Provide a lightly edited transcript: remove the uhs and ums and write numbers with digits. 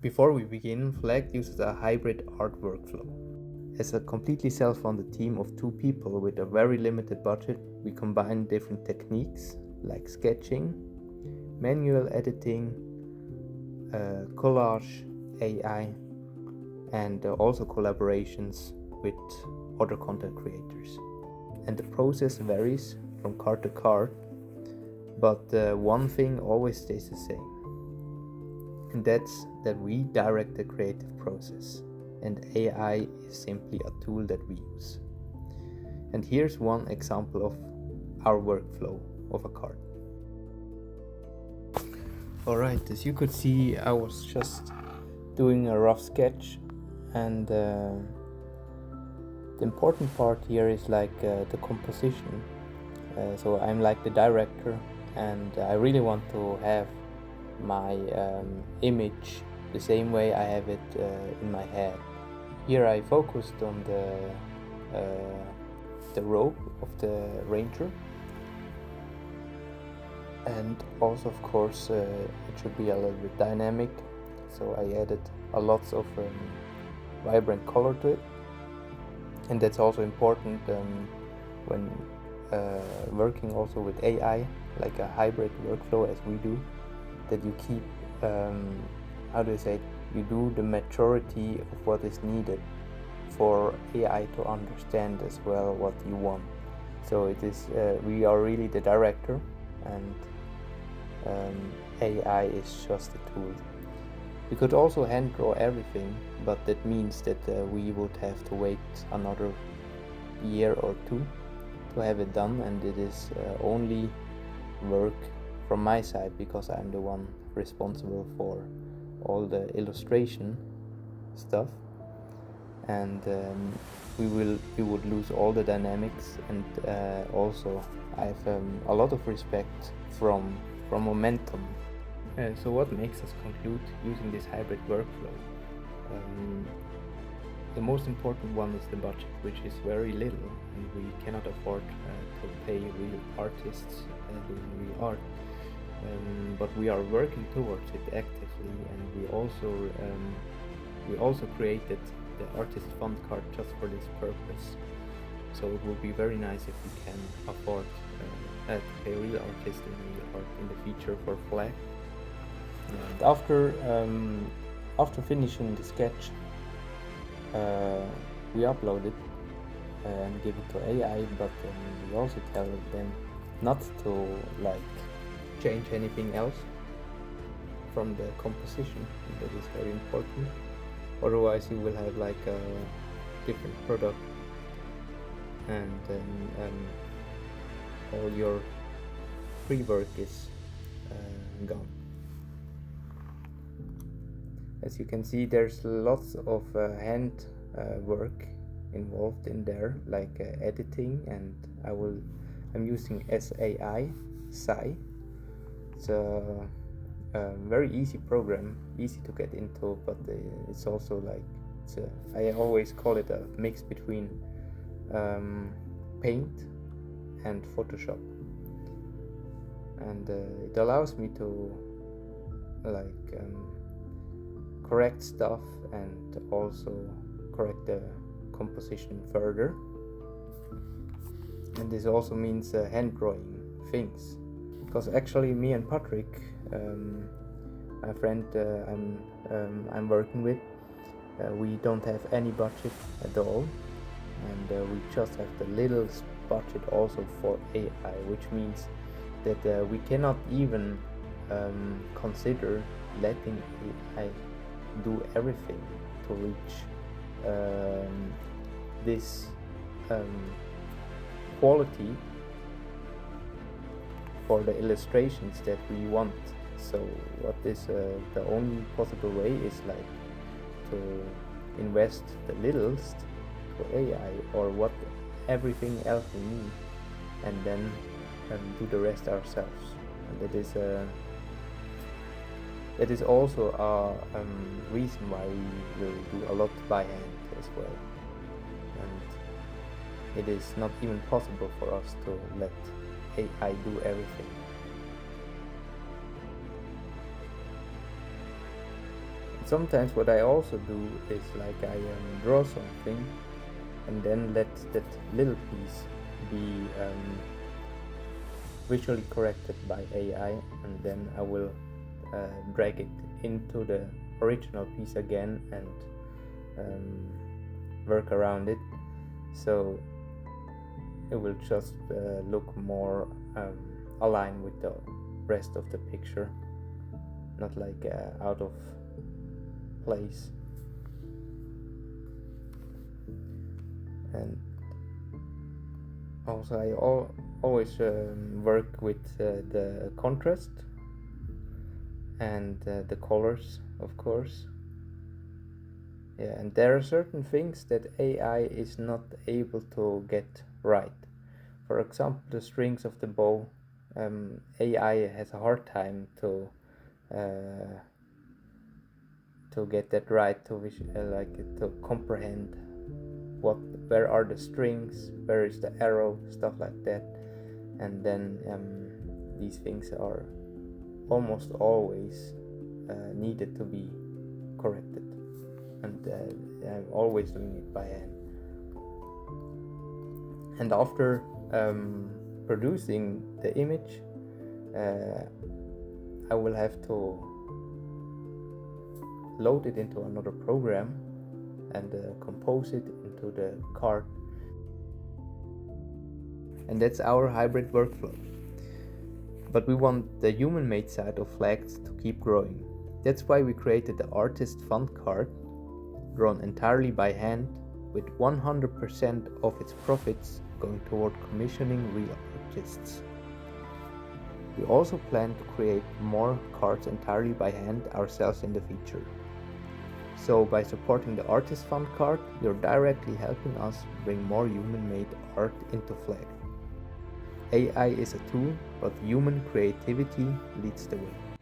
Before we begin, Flag uses a hybrid art workflow. As a completely self-funded team of 2 people with a very limited budget, we combine different techniques like sketching, manual editing, collage, AI, and also collaborations with other content creators. And the process varies from card to card, but one thing always stays the same. And that's that we direct the creative process, and AI is simply a tool that we use. And here's one example of our workflow of a card. Alright, as you could see, I was just doing a rough sketch, and the important part here is like the composition. So I'm like the director, and I really want to have my image the same way I have it in my head. Here I focused on the robe of the ranger, and also of course it should be a little bit dynamic, so I added a lot of vibrant color to it. And that's also important when working also with AI, like a hybrid workflow as we do, that you keep, you do the majority of what is needed for AI to understand as well what you want. So it is, we are really the director, and AI is just a tool. We could also hand draw everything, but that means that we would have to wait another year or 2 to have it done, and it is only work from my side because I'm the one responsible for all the illustration stuff, and we would lose all the dynamics, and also I have a lot of respect from momentum. So what makes us conclude using this hybrid workflow? The most important one is the budget, which is very little, and we cannot afford to pay real artists doing real art. But we are working towards it actively, and we also created the artist fund card just for this purpose. So it will be very nice if we can afford to pay real artists and real art in the future for Flag. And after finishing the sketch, we upload it and give it to AI, but we also tell them not to like change anything else from the composition. That is very important, otherwise you will have like a different product, and then all your free work is gone. As you can see, there's lots of hand work involved in there, like editing, and I'm using SAI. It's a very easy program, easy to get into, but it's also like I always call it a mix between Paint and Photoshop, and it allows me to like correct stuff and also correct the composition further. And this also means hand drawing things, because actually me and Patrick, my friend I'm working with, we don't have any budget at all, and we just have the littlest budget also for AI, which means that we cannot even consider letting AI do everything to reach this quality for the illustrations that we want. So what is the only possible way is like to invest the littlest to AI or what everything else we need, and then do the rest ourselves. And that is also a reason why we will do a lot by hand as well, and it is not even possible for us to let AI do everything. Sometimes what I also do is like I draw something and then let that little piece be visually corrected by AI, and then I will drag it into the original piece again and work around it, so it will just look more aligned with the rest of the picture, not like out of place. And also I always work with the contrast and the colors, of course. Yeah, and there are certain things that AI is not able to get right. For example, the strings of the bow. AI has a hard time to get that right, to to comprehend where are the strings, where is the arrow, stuff like that. And then these things are almost always needed to be corrected, and I'm always doing it by hand. And after producing the image, I will have to load it into another program and compose it into the card. And that's our hybrid workflow. But we want the human-made side of Flags to keep growing. That's why we created the Artist Fund card, drawn entirely by hand, with 100% of its profits going toward commissioning real artists. We also plan to create more cards entirely by hand ourselves in the future. So by supporting the Artist Fund card, you're directly helping us bring more human-made art into Flag. AI is a tool, but human creativity leads the way.